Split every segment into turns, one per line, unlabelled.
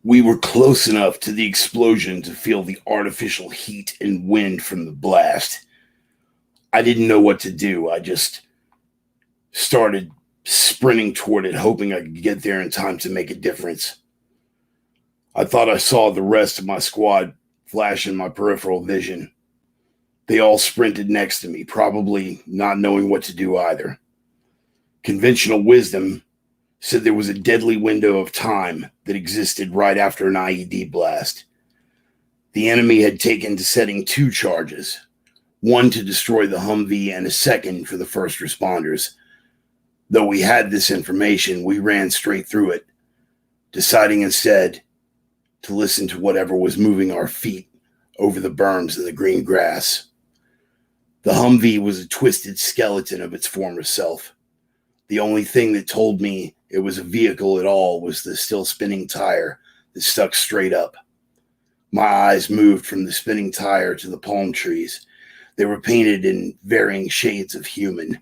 We were close enough to the explosion to feel the artificial heat and wind from the blast. I didn't know what to do. I just started sprinting toward it, hoping I could get there in time to make a difference. I thought I saw the rest of my squad flash in my peripheral vision. They all sprinted next to me, probably not knowing what to do either. Conventional wisdom said there was a deadly window of time that existed right after an IED blast. The enemy had taken to setting 2 charges, one to destroy the Humvee and a second for the first responders. Though we had this information, we ran straight through it, deciding instead to listen to whatever was moving our feet over the berms and the green grass. The Humvee was a twisted skeleton of its former self. The only thing that told me it was a vehicle at all was the still spinning tire that stuck straight up. My eyes moved from the spinning tire to the palm trees. They were painted in varying shades of human.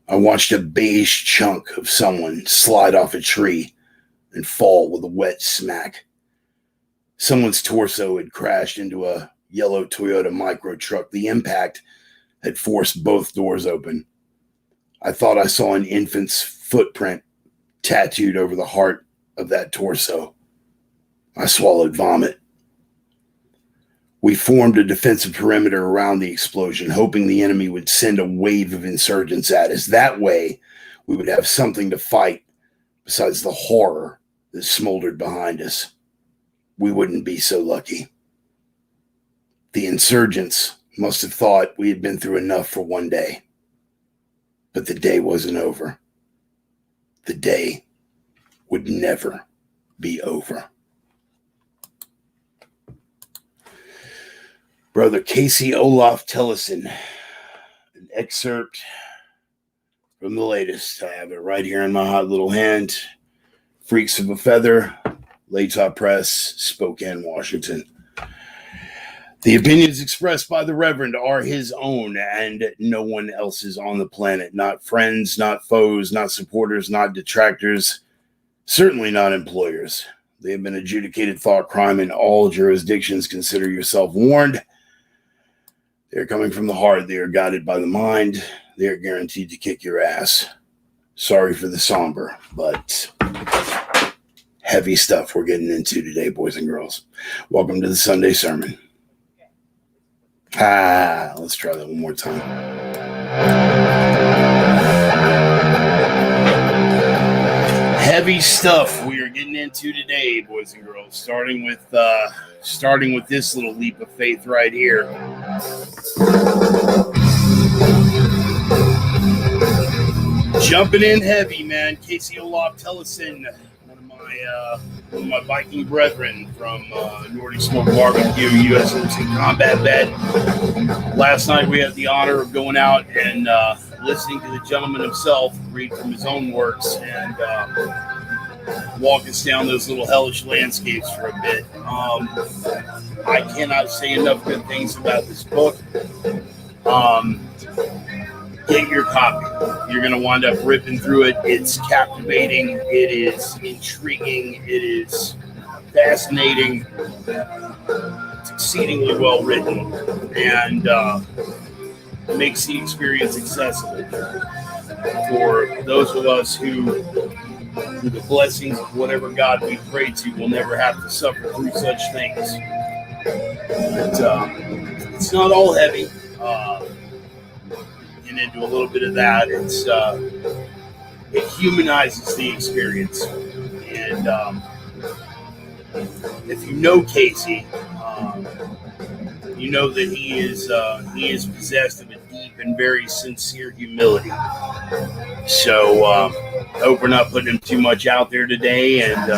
I watched a beige chunk of someone slide off a tree and fall with a wet smack. Someone's torso had crashed into a yellow Toyota micro truck. The impact had forced both doors open. I thought I saw an infant's footprint tattooed over the heart of that torso. I swallowed vomit. We formed a defensive perimeter around the explosion, hoping the enemy would send a wave of insurgents at us. That way, we would have something to fight besides the horror that smoldered behind us. We wouldn't be so lucky. The insurgents must have thought we had been through enough for one day. But the day wasn't over. The day would never be over. Brother Kacy Tellessen, an excerpt from the latest. I have it right here in my hot little hand. Freaks of a Feather, Latop Press, Spokane, Washington. The opinions expressed by the Reverend are his own and no one else's on the planet. Not friends, not foes, not supporters, not detractors, certainly not employers. They have been adjudicated thought crime in all jurisdictions. Consider yourself warned. They are coming from the heart. They are guided by the mind. They are guaranteed to kick your ass. Sorry for the somber, but heavy stuff we're getting into today, boys and girls. Welcome to the Sunday sermon. Let's try that one more time. Heavy stuff we are getting into today, boys and girls. Starting with this little leap of faith right here. Jumping in heavy, man. Kacy Tellessen, one of my Viking brethren from Nordic Smoke Barbecue, USMC combat vet. Last night we had the honor of going out and listening to the gentleman himself read from his own works and walk us down those little hellish landscapes for a bit. I cannot say enough good things about this book. Get your copy. You're going to wind up ripping through it. It's captivating. It is intriguing. It is fascinating. It's exceedingly well written and makes the experience accessible for those of us who, through the blessings of whatever God we pray to, will never have to suffer through such things. But it's not all heavy. Into a little bit of that. It humanizes the experience, and if you know Kacy, you know that he is possessed of a deep and very sincere humility. So I hope we're not putting him too much out there today and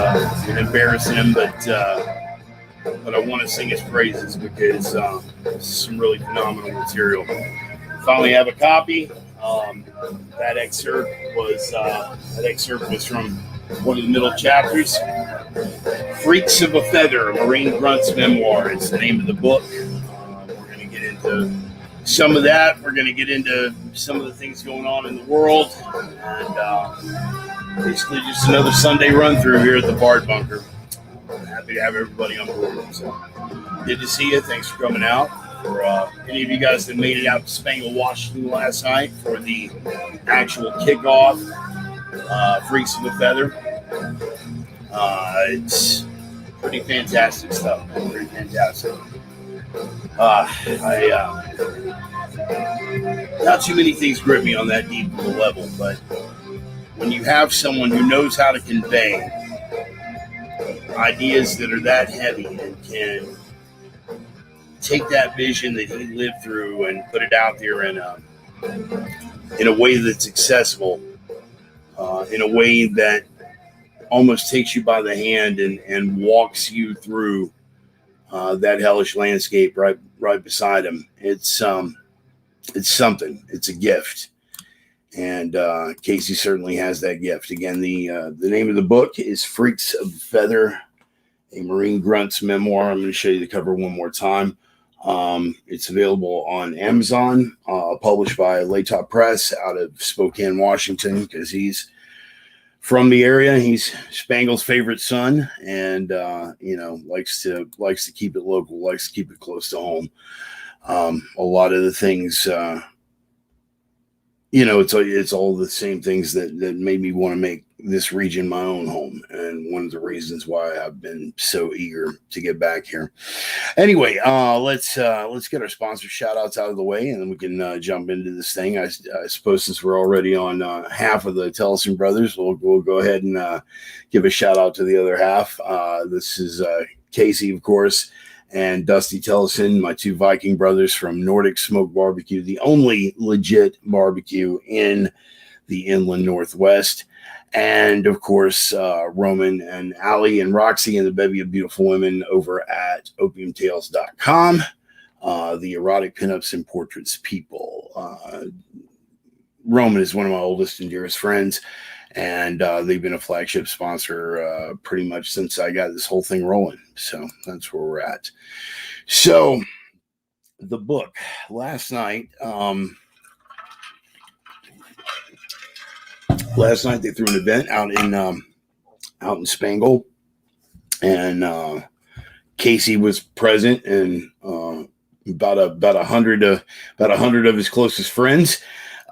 embarrassing him, but I want to sing his praises because this is some really phenomenal material. Finally have a copy. That excerpt was from one of the middle chapters. Freaks of a Feather, Marine Grunt's Memoir is the name of the book. We're going to get into some of that. We're going to get into some of the things going on in the world. And basically just another Sunday run through here at the Bard Bunker. happy to have everybody on board. So good to see you. Thanks for coming out. For any of you guys that made it out to Spangle, Washington last night for the actual kickoff, Freaks of a Feather. It's pretty fantastic stuff. Pretty fantastic. Not too many things grip me on that deep of a level, but when you have someone who knows how to convey ideas that are that heavy and can take that vision that he lived through and put it out there in a way that's accessible, in a way that almost takes you by the hand and walks you through that hellish landscape right beside him. It's something. It's a gift. And Kacy certainly has that gift. Again, the name of the book is Freaks of Feather, a Marine Grunt's memoir. I'm going to show you the cover one more time. It's available on Amazon, published by Latop Press out of Spokane, Washington, because he's from the area. He's Spangle's favorite son, and likes to keep it local, likes to keep it close to home. A lot of the things, it's all the same things that made me want to make this region my own home, and one of the reasons why I've been so eager to get back here. Anyway, let's get our sponsor shout outs out of the way, and then we can jump into this thing. I suppose since we're already on half of the Tellessen brothers, we'll go ahead and give a shout out to the other half. This is Kacy, of course, and Dusty Tellessen, my two Viking brothers from Nordic Smoke Barbecue, the only legit barbecue in the inland Northwest. And, of course, Roman and Allie and Roxy and the bevy of beautiful women over at opiumtales.com, the erotic pinups and portraits people. Roman is one of my oldest and dearest friends, and they've been a flagship sponsor pretty much since I got this whole thing rolling. So that's where we're at. So the book last night they threw an event out in Spangle, and Kacy was present, and about 100 of his closest friends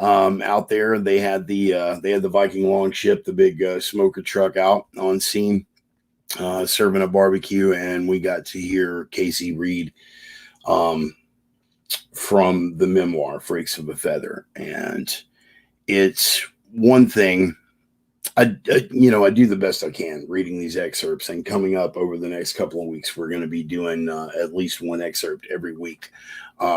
out there. They had the Viking Longship, the big smoker truck out on scene, serving a barbecue, and we got to hear Kacy read from the memoir Freaks of a Feather. And it's one thing, I do the best I can reading these excerpts, and coming up over the next couple of weeks, we're going to be doing at least one excerpt every week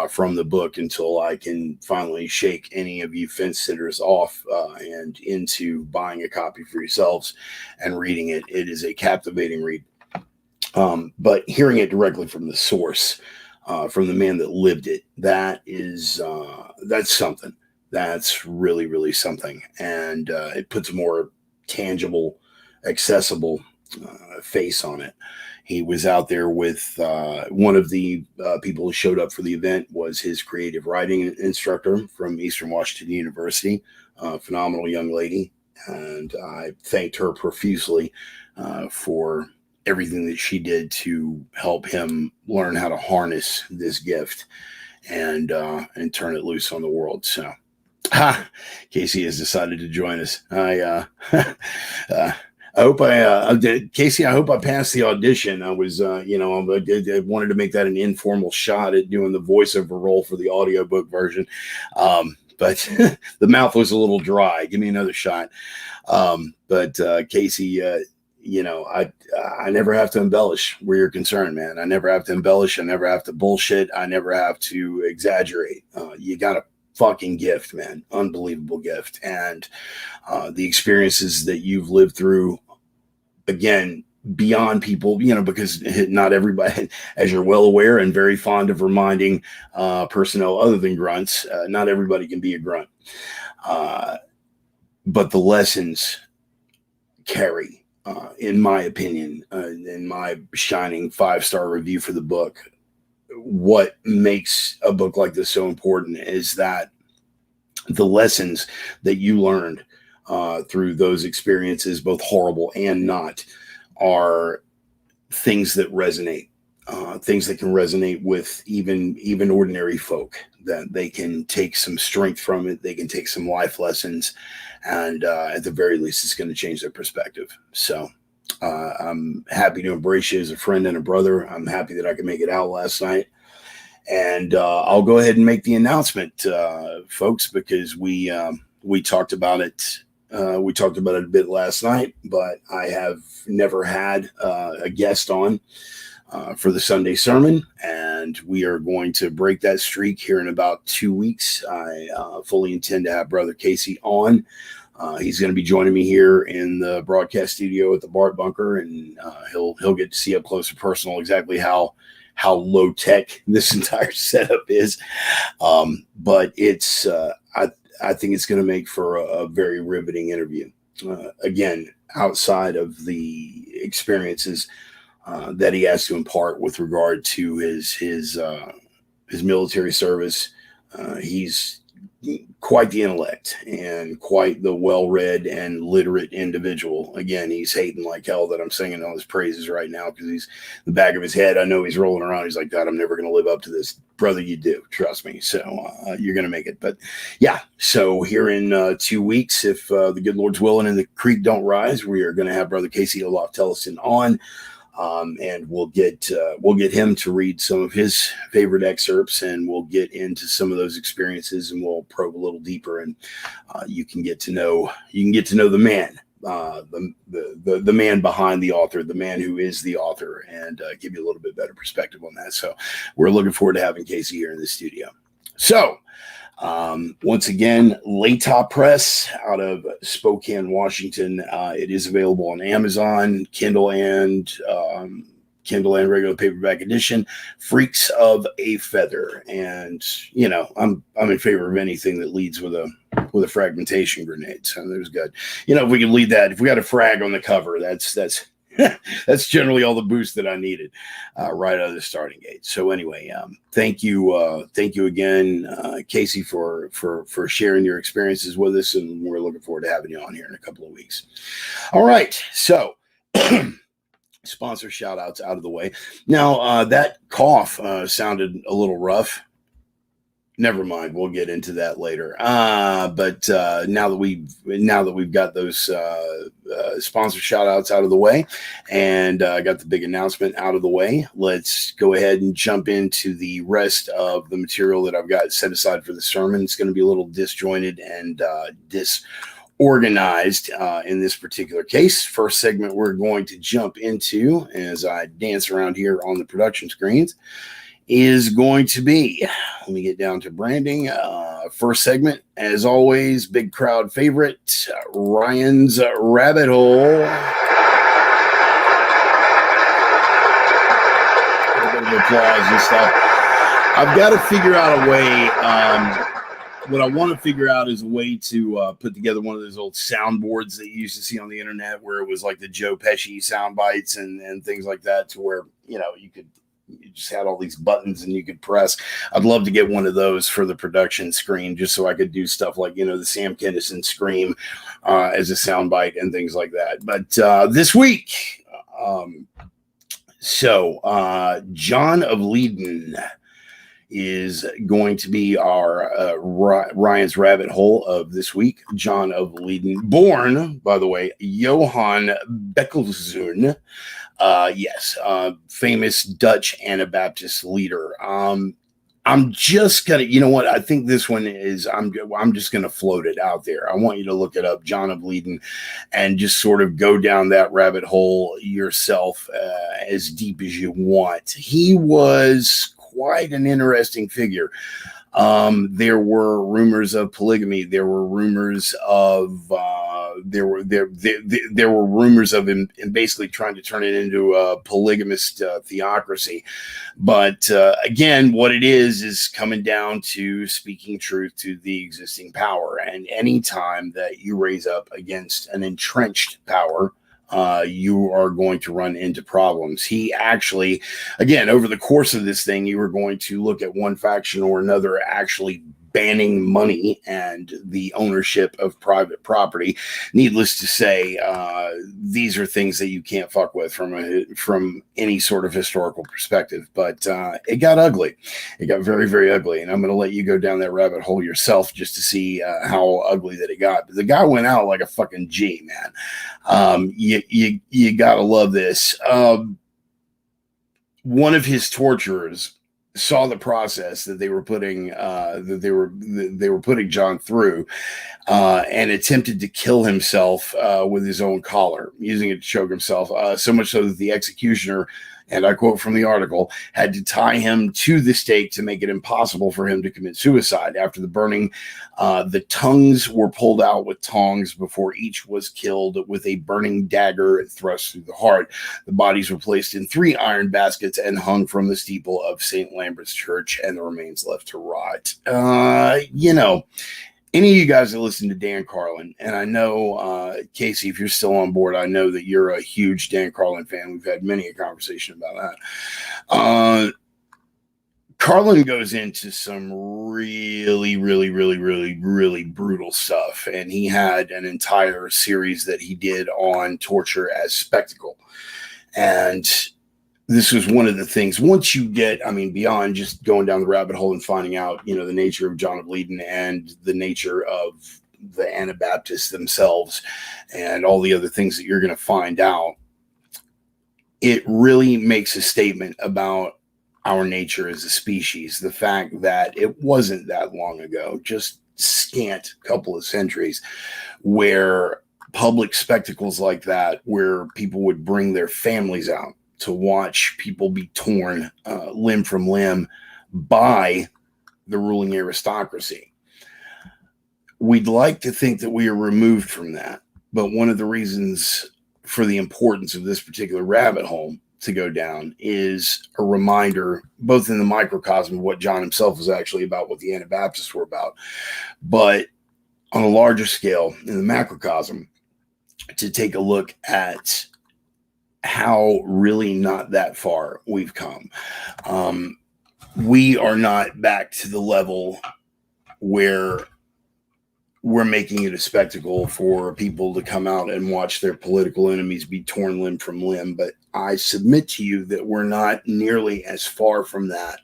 from the book until I can finally shake any of you fence sitters off and into buying a copy for yourselves and reading it. It is a captivating read. But hearing it directly from the source, from the man that lived it, that's something. That's really, really something. And it puts a more tangible, accessible face on it. He was out there with one of the people who showed up for the event was his creative writing instructor from Eastern Washington University, phenomenal young lady. And I thanked her profusely for everything that she did to help him learn how to harness this gift and turn it loose on the world. So Kacy has decided to join us. I hope Kacy, I hope I passed the audition. I was, I wanted to make that an informal shot at doing the voiceover role for the audiobook version. But the mouth was a little dry. Give me another shot. But Kacy, I never have to embellish where you're concerned, man. I never have to embellish. I never have to bullshit. I never have to exaggerate. You got a fucking gift, man. Unbelievable gift. And the experiences that you've lived through, again, beyond people, because not everybody, as you're well aware and very fond of reminding personnel other than grunts, not everybody can be a grunt. But the lessons carry, in my opinion, in my shining 5-star review for the book. What makes a book like this so important is that the lessons that you learned through those experiences, both horrible and not, are things that resonate, things that can resonate with even ordinary folk, that they can take some strength from it. They can take some life lessons, and at the very least, it's going to change their perspective. So I'm happy to embrace you as a friend and a brother. I'm happy that I could make it out last night. And I'll go ahead and make the announcement, folks, because we talked about it. We talked about it a bit last night, but I have never had a guest on for the Sunday sermon, and we are going to break that streak here in about 2 weeks. I fully intend to have Brother Kacy on. He's going to be joining me here in the broadcast studio at the Bart Bunker, and he'll get to see up close and personal exactly how low tech this entire setup is. But it's I think it's going to make for a very riveting interview. Again, outside of the experiences that he has to impart with regard to his military service, he's quite the intellect and quite the well-read and literate individual. Again, he's hating like hell that I'm singing all his praises right now, because he's in the back of his head. I know he's rolling around. He's like, God, I'm never going to live up to this. Brother, you do. Trust me. So you're going to make it. But yeah, so here in 2 weeks, if the good Lord's willing and the creek don't rise, we are going to have Brother Kacy Tellessen on. And we'll get him to read some of his favorite excerpts, and we'll get into some of those experiences, and we'll probe a little deeper, and you can get to know the man, the man behind the author, the man who is the author, and give you a little bit better perspective on that. So we're looking forward to having Kacy here in the studio. So once again, Latop Press out of Spokane, Washington. It is available on Amazon, Kindle and regular paperback edition. Freaks of a Feather, and I'm in favor of anything that leads with a fragmentation grenade. So there's good. If we can lead that, if we got a frag on the cover, that's that's generally all the boost that I needed right out of the starting gate. So anyway, thank you again, Kacy, for sharing your experiences with us, and we're looking forward to having you on here in a couple of weeks. All right, so sponsor shout outs out of the way. Now that cough sounded a little rough. Never mind. We'll get into that later. But now that we've got those sponsor shout outs out of the way, and got the big announcement out of the way, let's go ahead and jump into the rest of the material that I've got set aside for the sermon. It's going to be a little disjointed and disorganized in this particular case. First segment we're going to jump into, as I dance around here on the production screens, is going to be, let me get down to branding. First segment, as always, big crowd favorite, Ryan's Rabbit Hole. A bit of applause and stuff. I've got to figure out a way. What I want to figure out is a way to put together one of those old soundboards that you used to see on the internet, where it was like the Joe Pesci sound bites and things like that, to where you just had all these buttons and you could press. I'd love to get one of those for the production screen, just so I could do stuff like, the Sam Kinison scream as a soundbite and things like that. But this week, John of Leiden is going to be our Ryan's Rabbit Hole of this week. John of Leiden, born, by the way, Johann Bekkelszoon. Yes, famous Dutch Anabaptist leader. I'm just gonna, I think this one is, I'm just gonna float it out there. I want you to look it up, John of Leiden, and just sort of go down that rabbit hole yourself as deep as you want. He was quite an interesting figure. There were rumors of polygamy. There were rumors of there were rumors of him basically trying to turn it into a polygamist theocracy. But again, what it is coming down to speaking truth to the existing power. And any time that you raise up against an entrenched power, you are going to run into problems. He actually, again, over the course of this thing, you were going to look at one faction or another actually banning money and the ownership of private property. Needless to say, these are things that you can't fuck with from any sort of historical perspective. But it got ugly. It got very, very ugly. And I'm going to let you go down that rabbit hole yourself just to see how ugly that it got. But the guy went out like a fucking G, man. You got to love this. One of his torturers saw the process that they were putting putting John through, and attempted to kill himself with his own collar, using it to choke himself. So much so that the executioner, and I quote from the article, had to tie him to the stake to make it impossible for him to commit suicide. After the burning, the tongues were pulled out with tongs before each was killed with a burning dagger thrust through the heart. The bodies were placed in 3 iron baskets and hung from the steeple of St. Lambert's Church, and the remains left to rot. Any of you guys that listen to Dan Carlin, and I know, Kacy, if you're still on board, I know that you're a huge Dan Carlin fan. We've had many a conversation about that. Carlin goes into some really, really, really, really, really brutal stuff. And he had an entire series that he did on torture as spectacle. And this was one of the things, once you get, beyond just going down the rabbit hole and finding out, the nature of John of Leiden and the nature of the Anabaptists themselves and all the other things that you're going to find out, it really makes a statement about our nature as a species. The fact that it wasn't that long ago, just scant couple of centuries, where public spectacles like that, where people would bring their families out to watch people be torn limb from limb by the ruling aristocracy. We'd like to think that we are removed from that, but one of the reasons for the importance of this particular rabbit hole to go down is a reminder, both in the microcosm of what John himself was actually about, what the Anabaptists were about, but on a larger scale, in the macrocosm, to take a look at how really not that far we've come. We are not back to the level where we're making it a spectacle for people to come out and watch their political enemies be torn limb from limb. But I submit to you that we're not nearly as far from that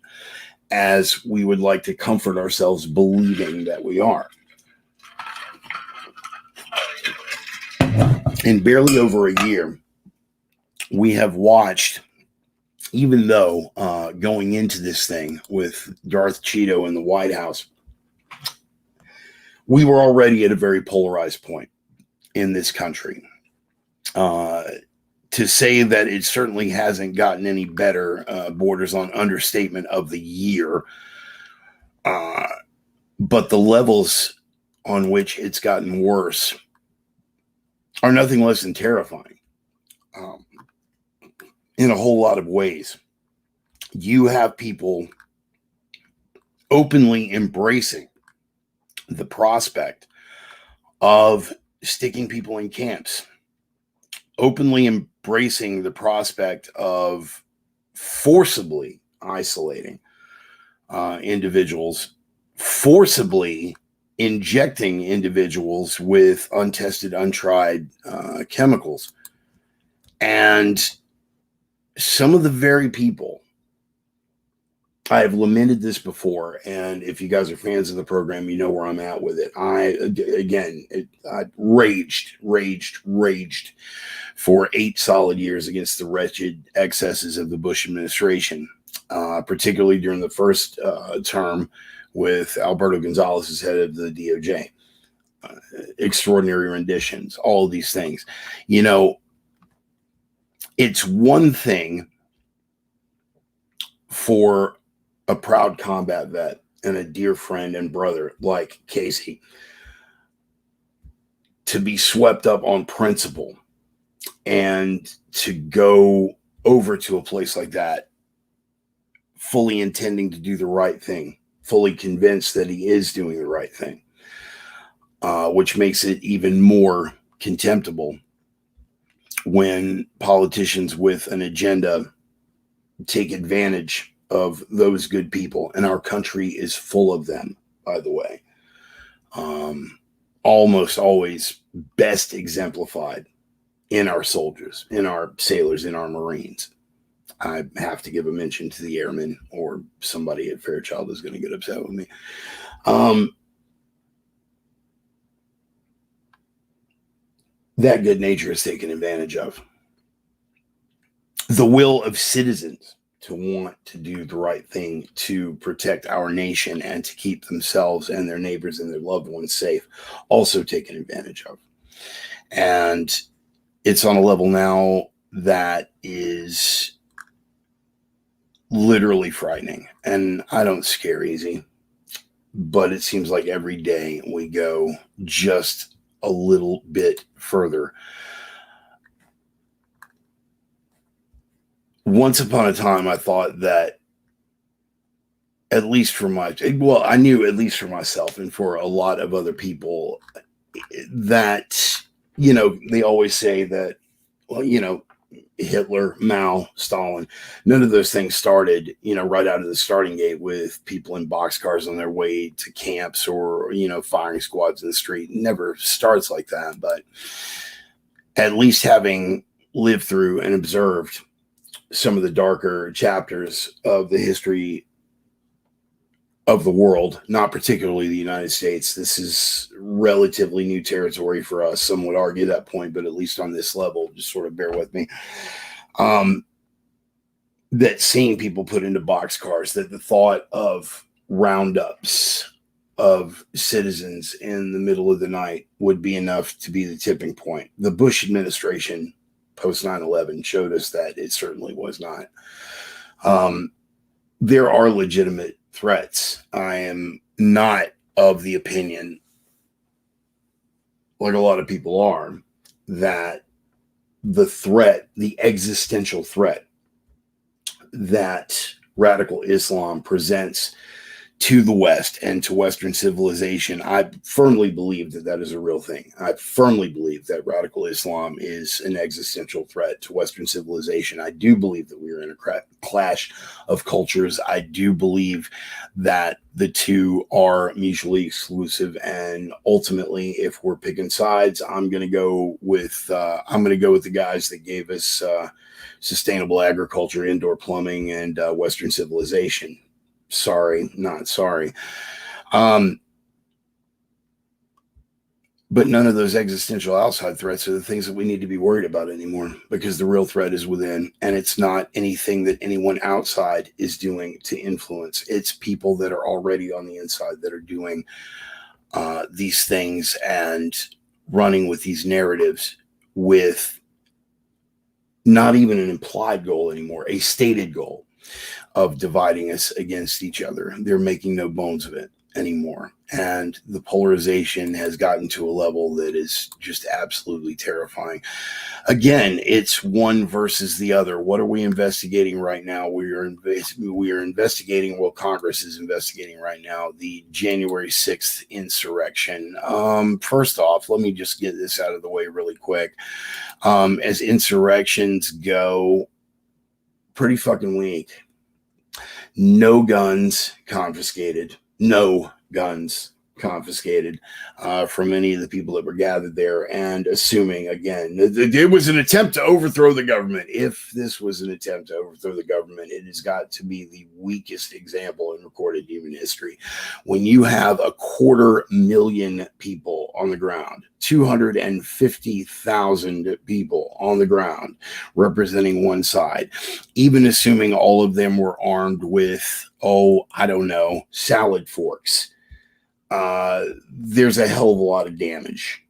as we would like to comfort ourselves believing that we are. In barely over a year, we have watched, even though going into this thing with Darth Cheeto in the White House, we were already at a very polarized point in this country. To say that it certainly hasn't gotten any better borders on understatement of the year. But the levels on which it's gotten worse are nothing less than terrifying. In a whole lot of ways, you have people openly embracing the prospect of sticking people in camps, openly embracing the prospect of forcibly isolating individuals, forcibly injecting individuals with untested, untried chemicals. And some of the very people, I have lamented this before, and if you guys are fans of the program, you know where I'm at with it. I raged for 8 solid years against the wretched excesses of the Bush administration, particularly during the first term with Alberto Gonzales as head of the DOJ. Extraordinary renditions, all of these things. It's one thing for a proud combat vet and a dear friend and brother like Kacy to be swept up on principle and to go over to a place like that fully intending to do the right thing, fully convinced that he is doing the right thing, which makes it even more contemptible when politicians with an agenda take advantage of those good people, and our country is full of them. by the way. Almost always best exemplified in our soldiers, in our sailors, in our Marines. I have to give a mention to the airmen, or somebody at Fairchild is going to get upset with me. That good nature is taken advantage of. The will of citizens to want to do the right thing to protect our nation and to keep themselves and their neighbors and their loved ones safe, also taken advantage of. And it's on a level now that is literally frightening. And I don't scare easy, but it seems like every day we go just a little bit further. Once upon a time, I thought that, at least for I knew at least for myself and for a lot of other people, that, they always say that, well, Hitler, Mao, Stalin, none of those things started, right out of the starting gate with people in boxcars on their way to camps or, firing squads in the street. It never starts like that. But at least having lived through and observed some of the darker chapters of the history of the world, not particularly the United States. This is relatively new territory for us. Some would argue that point, but at least on this level, just sort of bear with me. That seeing people put into boxcars, that the thought of roundups of citizens in the middle of the night would be enough to be the tipping point. The Bush administration post 9/11 showed us that it certainly was not. There are legitimate threats. I am not of the opinion, like a lot of people are, that the threat, the existential threat that radical Islam presents to the West and to Western civilization, I firmly believe that that is a real thing. I firmly believe that radical Islam is an existential threat to Western civilization. I do believe that we are in a clash of cultures. I do believe that the two are mutually exclusive, and ultimately, if we're picking sides, I'm going to go with the guys that gave us sustainable agriculture, indoor plumbing, and Western civilization. Sorry, not sorry. But none of those existential outside threats are the things that we need to be worried about anymore, because the real threat is within, and it's not anything that anyone outside is doing to influence. It's people that are already on the inside that are doing these things and running with these narratives with not even an implied goal anymore, a stated goal of dividing us against each other. They're making no bones of it anymore. And the polarization has gotten to a level that is just absolutely terrifying. Again, it's one versus the other. What are we investigating right now? We are investigating, well, Congress is investigating right now, the January 6th insurrection. First off, let me just get this out of the way really quick. As insurrections go, pretty fucking weak. No guns confiscated. No guns confiscated from any of the people that were gathered there. And assuming, again, it was an attempt to overthrow the government. If this was an attempt to overthrow the government, it has got to be the weakest example in recorded human history. When you have 250,000 people on the ground, 250,000 people on the ground representing one side, even assuming all of them were armed with, salad forks, there's a hell of a lot of damage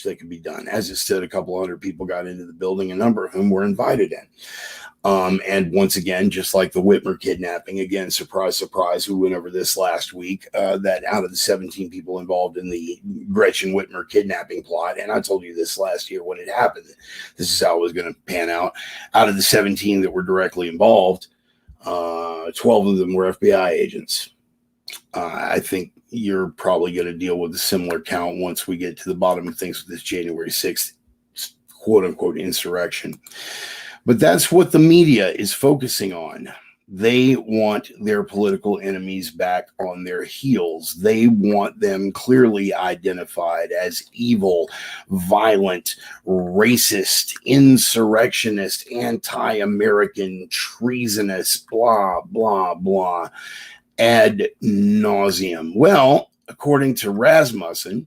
that could be done. As it stood, a couple hundred people got into the building, a number of whom were invited in. And once again, just like the Whitmer kidnapping, again, surprise, surprise, we went over this last week, that out of the 17 people involved in the Gretchen Whitmer kidnapping plot, and I told you this last year when it happened, this is how it was going to pan out. Out of the 17 that were directly involved, 12 of them were FBI agents. I think you're probably going to deal with a similar count once we get to the bottom of things with this January 6th, quote unquote, insurrection. But that's what the media is focusing on. They want their political enemies back on their heels. They want them clearly identified as evil, violent, racist, insurrectionist, anti-American, treasonous, blah, blah, blah, ad nauseum. Well, according to Rasmussen,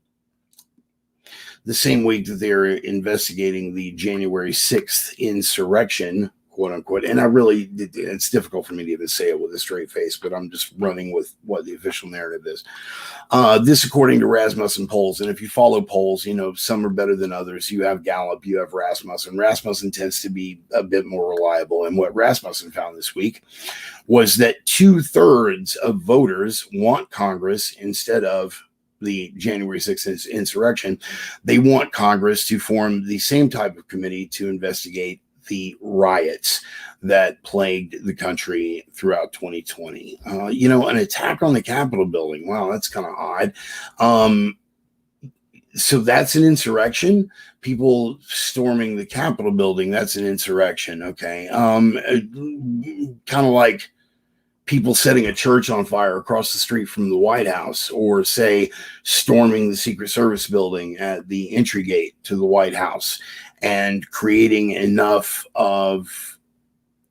the same week that they're investigating the January 6th insurrection, quote unquote. And it's difficult for me to even say it with a straight face, but I'm just running with what the official narrative is. This, according to Rasmussen polls, and if you follow polls, some are better than others. You have Gallup, you have Rasmussen. Rasmussen tends to be a bit more reliable. And what Rasmussen found this week was that 2/3 of voters want Congress instead of the January 6th insurrection. They want Congress to form the same type of committee to investigate the riots that plagued the country throughout 2020. An attack on the Capitol building. Wow, that's kind of odd. So that's an insurrection. People storming the Capitol building, that's an insurrection. Okay. Kind of like people setting a church on fire across the street from the White House, or say storming the Secret Service building at the entry gate to the White House and creating enough of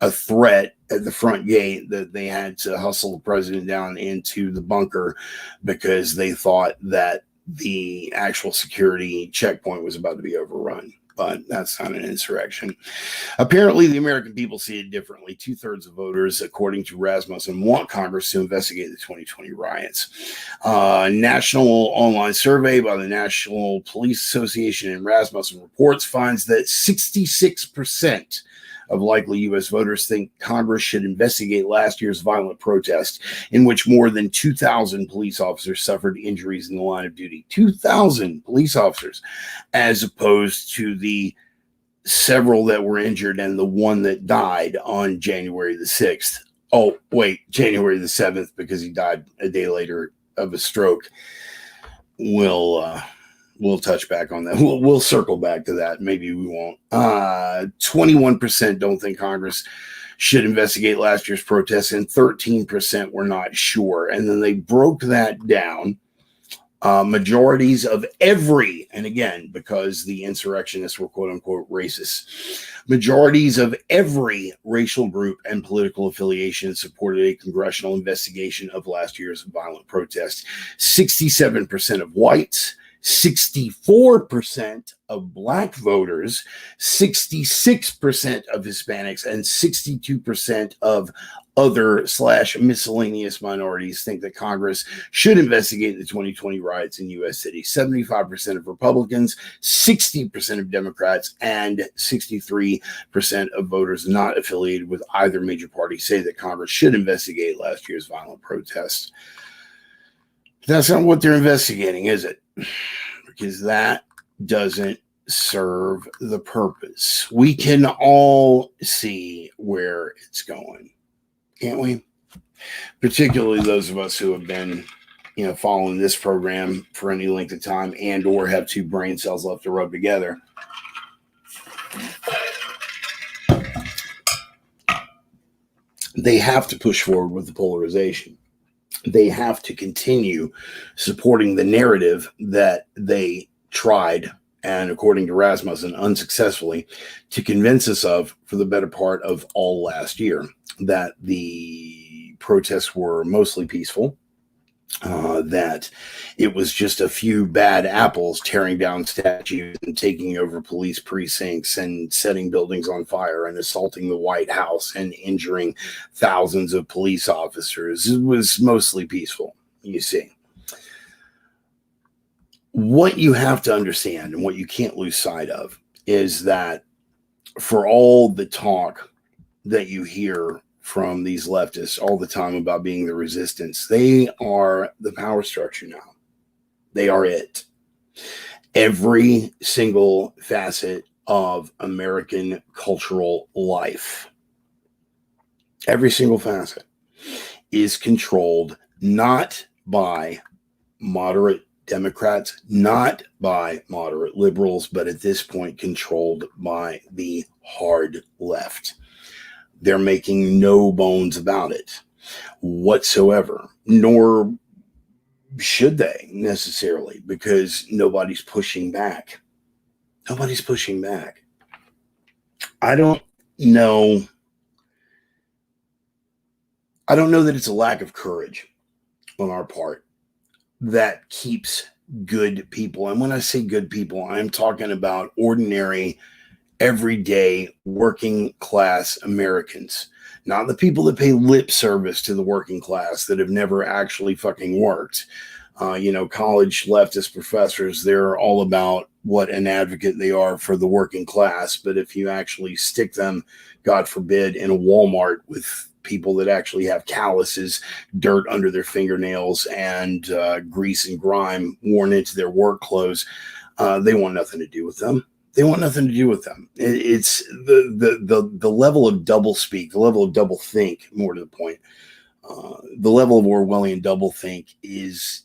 a threat at the front gate that they had to hustle the president down into the bunker because they thought that the actual security checkpoint was about to be overrun. But that's not an insurrection. Apparently, the American people see it differently. 2/3 of voters, according to Rasmussen, want Congress to investigate the 2020 riots. National online survey by the National Police Association and Rasmussen reports finds that 66% of likely U.S. voters think Congress should investigate last year's violent protest in which more than 2,000 police officers suffered injuries in the line of duty. 2,000 police officers, as opposed to the several that were injured and the one that died on January the 6th. Oh, wait, January the 7th, because he died a day later of a stroke. We'll touch back on that. We'll circle back to that. Maybe we won't. 21% don't think Congress should investigate last year's protests, and 13% were not sure. And then they broke that down. Majorities of every, and again, because the insurrectionists were quote unquote racist, majorities of every racial group and political affiliation supported a congressional investigation of last year's violent protests. 67% of whites, 64% of black voters, 66% of Hispanics, and 62% of other/miscellaneous minorities think that Congress should investigate the 2020 riots in U.S. cities. 75% of Republicans, 60% of Democrats, and 63% of voters not affiliated with either major party say that Congress should investigate last year's violent protests. That's not what they're investigating, is it? Because that doesn't serve the purpose. We can all see where it's going, can't we? Particularly those of us who have been, following this program for any length of time and or have two brain cells left to rub together. They have to push forward with the polarization. They have to continue supporting the narrative that they tried, and according to Rasmussen, unsuccessfully, to convince us of for the better part of all last year, that the protests were mostly peaceful, that it was just a few bad apples tearing down statues and taking over police precincts and setting buildings on fire and assaulting the White House and injuring thousands of police officers. It was mostly peaceful, you see. What you have to understand and what you can't lose sight of is that for all the talk that you hear from these leftists all the time about being the resistance, they are the power structure now. They are it. Every single facet of American cultural life, every single facet, is controlled not by moderate Democrats, not by moderate liberals, but at this point controlled by the hard left. They're making no bones about it whatsoever, nor should they necessarily, because nobody's pushing back. Nobody's pushing back. I don't know. I don't know that it's a lack of courage on our part that keeps good people. And when I say good people, I'm talking about ordinary, everyday, working class Americans, not the people that pay lip service to the working class that have never actually fucking worked. College leftist professors, they're all about what an advocate they are for the working class. But if you actually stick them, God forbid, in a Walmart with people that actually have calluses, dirt under their fingernails, and grease and grime worn into their work clothes, they want nothing to do with them. They want nothing to do with them. It's the level of double speak, the level of double think, more to the point. The level of Orwellian double think is,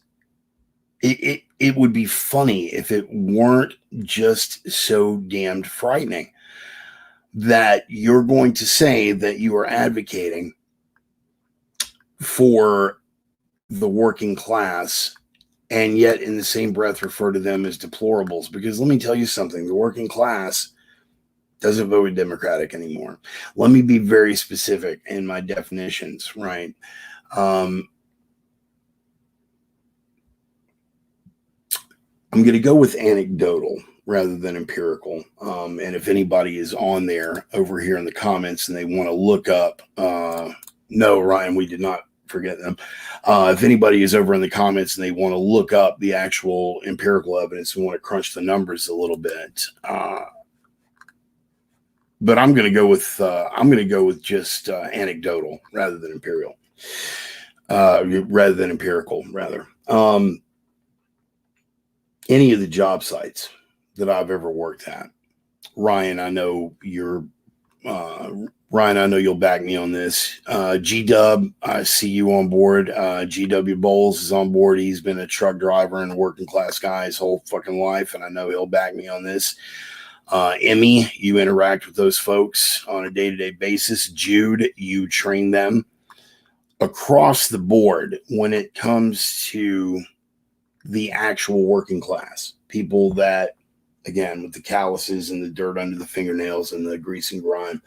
it would be funny if it weren't just so damned frightening that you're going to say that you are advocating for the working class and yet in the same breath refer to them as deplorables. Because let me tell you something, the working class doesn't vote Democratic anymore. Let me be very specific in my definitions, right? I'm going to go with anecdotal rather than empirical. And if anybody is on there over here in the comments and they want to look up, no, Ryan, we did not forget them. If anybody is over in the comments and they want to look up the actual empirical evidence and want to crunch the numbers a little bit, but I'm going to go with just anecdotal rather than empirical. Any of the job sites that I've ever worked at, Ryan, I know you'll back me on this. G-Dub, I see you on board. GW Bowles is on board. He's been a truck driver and a working class guy his whole fucking life, and I know he'll back me on this. Emmy, you interact with those folks on a day-to-day basis. Jude, you train them. Across the board, when it comes to the actual working class, people that, again, with the calluses and the dirt under the fingernails and the grease and grime,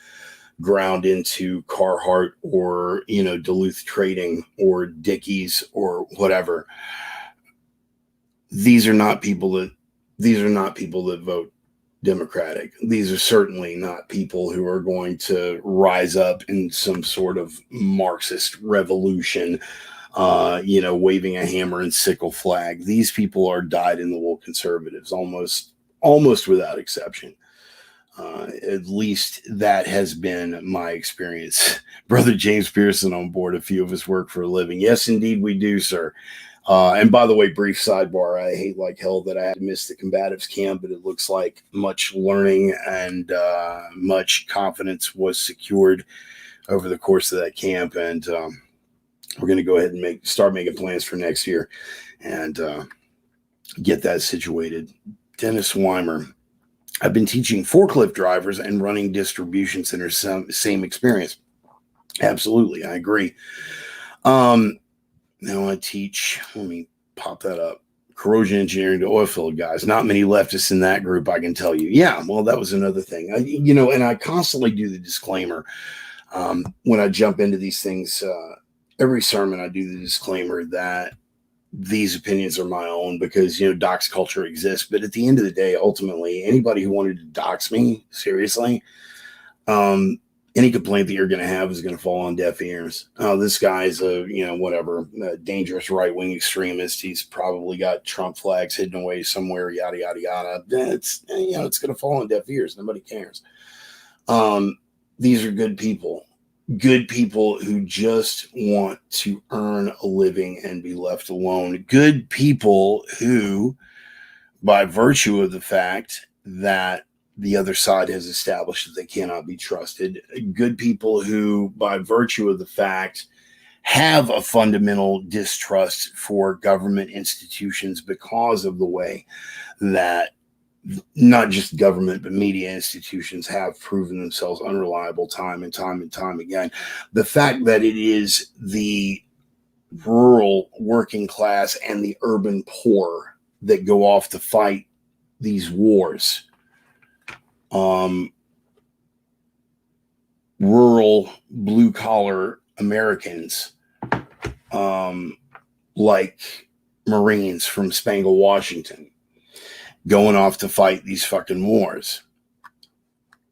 ground into Carhartt or, Duluth Trading or Dickies or whatever. These are not people that vote Democratic. These are certainly not people who are going to rise up in some sort of Marxist revolution, waving a hammer and sickle flag. These people are dyed-in-the-wool conservatives, almost without exception. At least that has been my experience. Brother James Pearson on board. A few of us work for a living. Yes, indeed, we do, sir. And by the way, brief sidebar, I hate like hell that I had to miss the combatives camp, but it looks like much learning and much confidence was secured over the course of that camp. And we're going to go ahead and start making plans for next year and get that situated. Dennis Weimer. I've been teaching forklift drivers and running distribution centers, same experience. Absolutely, I agree. Now I teach, let me pop that up, corrosion engineering to oil field guys. Not many leftists in that group, I can tell you. Yeah, well, that was another thing. And I constantly do the disclaimer when I jump into these things. Every sermon I do the disclaimer that these opinions are my own because, dox culture exists. But at the end of the day, ultimately, anybody who wanted to dox me, seriously, any complaint that you're going to have is going to fall on deaf ears. Oh, this guy's a dangerous right-wing extremist. He's probably got Trump flags hidden away somewhere, yada, yada, yada. It's going to fall on deaf ears. Nobody cares. These are good people who just want to earn a living and be left alone. Good people who, by virtue of the fact that the other side has established that they cannot be trusted. Good people who, by virtue of the fact, have a fundamental distrust for government institutions because of the way that not just government, but media institutions have proven themselves unreliable time and time and time again. The fact that it is the rural working class and the urban poor that go off to fight these wars. Rural blue collar Americans, like Marines from Spangle, Washington, going off to fight these fucking wars.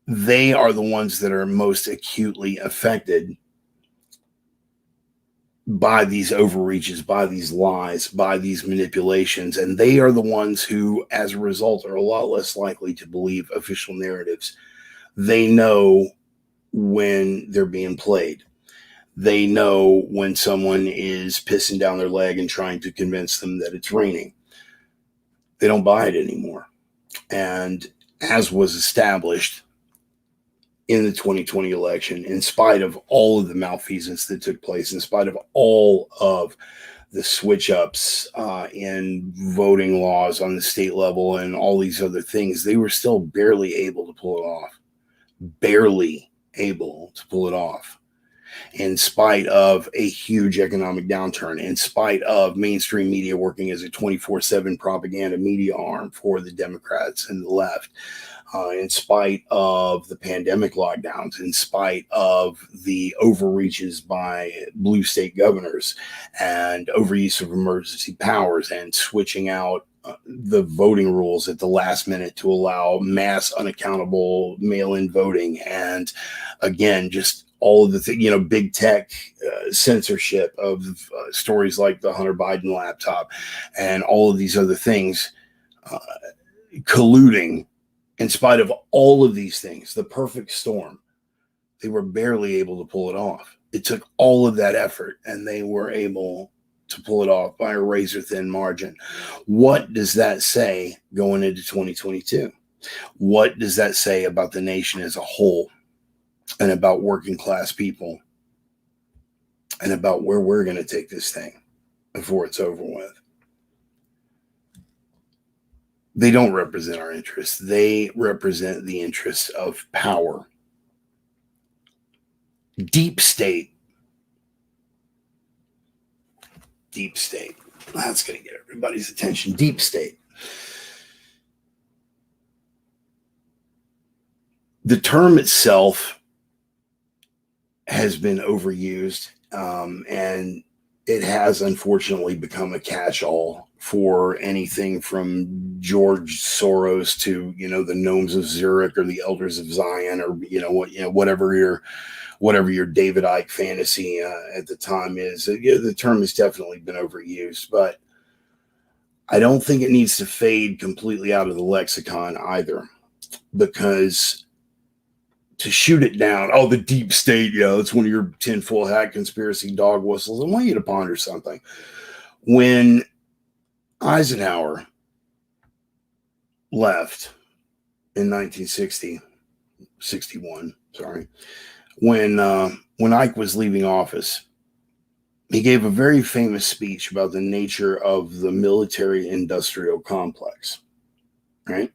They are the ones that are most acutely affected by these overreaches, by these lies, by these manipulations. And they are the ones who, as a result, are a lot less likely to believe official narratives. They know when they're being played. They know when someone is pissing down their leg and trying to convince them that it's raining. They don't buy it anymore. And as was established in the 2020 election, in spite of all of the malfeasance that took place, in spite of all of the switch ups in voting laws on the state level and all these other things, they were still barely able to pull it off. Barely able to pull it off. In spite of a huge economic downturn, in spite of mainstream media working as a 24/7 propaganda media arm for the Democrats and the left, in spite of the pandemic lockdowns, in spite of the overreaches by blue state governors and overuse of emergency powers and switching out the voting rules at the last minute to allow mass unaccountable mail-in voting, and again, just all of the big tech censorship of stories like the Hunter Biden laptop and all of these other things, colluding. In spite of all of these things, the perfect storm, they were barely able to pull it off. It took all of that effort, and they were able to pull it off by a razor-thin margin. What does that say going into 2022? What does that say about the nation as a whole, and about working class people, and about where we're going to take this thing before it's over with? They don't represent our interests. They represent the interests of power. Deep state. Deep state. That's going to get everybody's attention. Deep state. The term itself has been overused, and it has unfortunately become a catch-all for anything from George Soros to, the Gnomes of Zurich or the Elders of Zion, or whatever your David Icke fantasy at the time is. The term has definitely been overused, but I don't think it needs to fade completely out of the lexicon either, because to shoot it down, the deep state, it's one of your tinfoil hat conspiracy dog whistles. I want you to ponder something. When Eisenhower left in 1961, when Ike was leaving office, he gave a very famous speech about the nature of the military-industrial complex, right?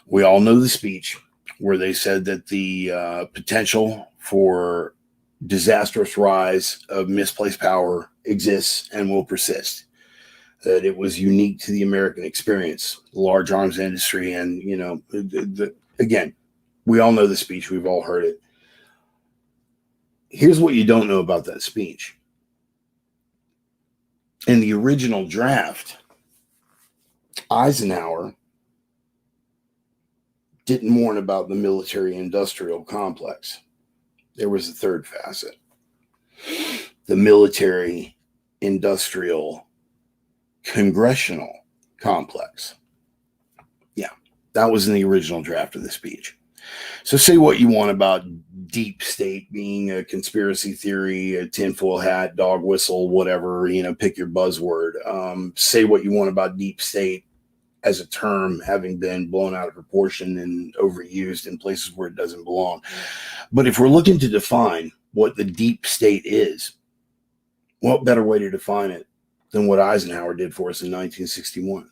We all know the speech where they said that the potential for disastrous rise of misplaced power exists and will persist. That it was unique to the American experience, the large arms industry, and, again, we all know the speech. We've all heard it. Here's what you don't know about that speech. In the original draft, Eisenhower didn't warn about the military-industrial complex. There was a third facet. The military-industrial congressional complex. Yeah, that was in the original draft of the speech. So say what you want about deep state being a conspiracy theory, a tinfoil hat, dog whistle, whatever, pick your buzzword. Say what you want about deep state as a term having been blown out of proportion and overused in places where it doesn't belong. But if we're looking to define what the deep state is, what better way to define it than what Eisenhower did for us in 1961?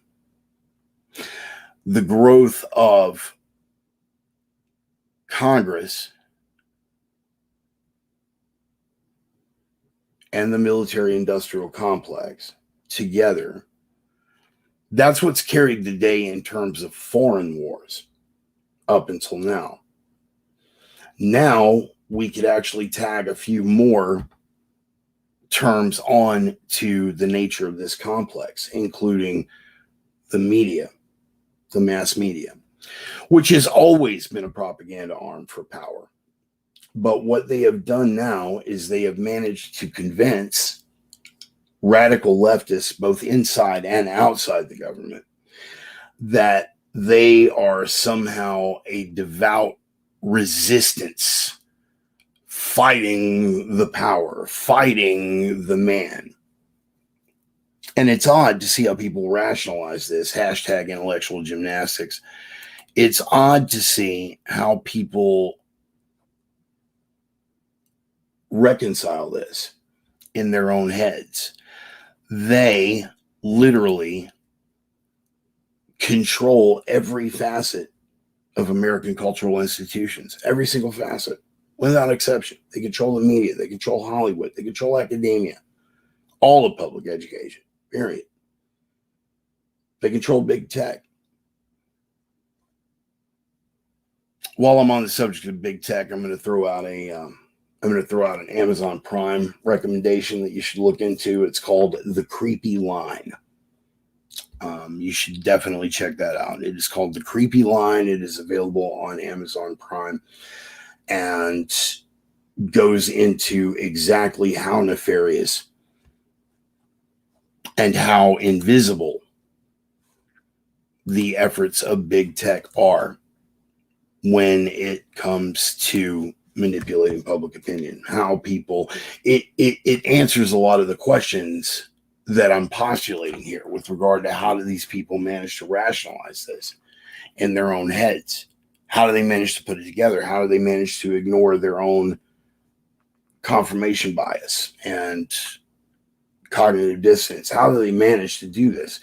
the growth of Congress and the military-industrial complex together, that's what's carried the day in terms of foreign wars up until now. Now we could actually tag a few more terms on to the nature of this complex, including the media, the mass media, which has always been a propaganda arm for power. But what they have done now is they have managed to convince radical leftists, both inside and outside the government, that they are somehow a devout resistance fighting the power, fighting the man. And it's odd to see how people rationalize this, hashtag intellectual gymnastics. It's odd to see how people reconcile this in their own heads. They literally control every facet of American cultural institutions, every single facet, without exception. They control the media, they control Hollywood, they control academia, all of public education, period. They control big tech. While I'm on the subject of big tech, I'm going to throw out an Amazon Prime recommendation that you should look into. It's called The Creepy Line. You should definitely check that out. It is called The Creepy Line. It is available on Amazon Prime and goes into exactly how nefarious and how invisible the efforts of big tech are when it comes to manipulating public opinion. How people, it answers a lot of the questions that I'm postulating here with regard to how do these people manage to rationalize this in their own heads? How do they manage to put it together? How do they manage to ignore their own confirmation bias and cognitive dissonance? How do they manage to do this?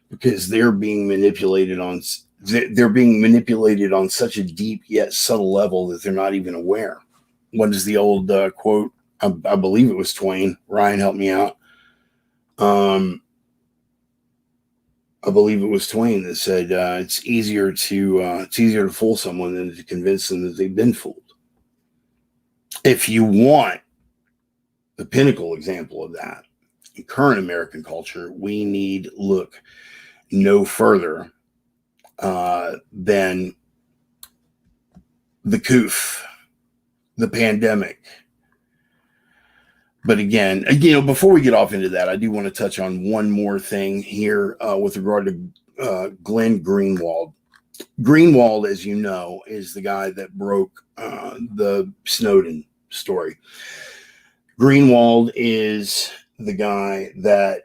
Because they're being manipulated on such a deep yet subtle level that they're not even aware. What is the old quote? I believe it was Twain. Ryan, help me out. I believe it was Twain that said it's easier to fool someone than to convince them that they've been fooled. If you want the pinnacle example of that in current American culture, we need look no further than the coof, the pandemic. But again, before we get off into that, I do want to touch on one more thing here with regard to Glenn Greenwald. Greenwald, as you know, is the guy that broke the Snowden story. Greenwald is the guy that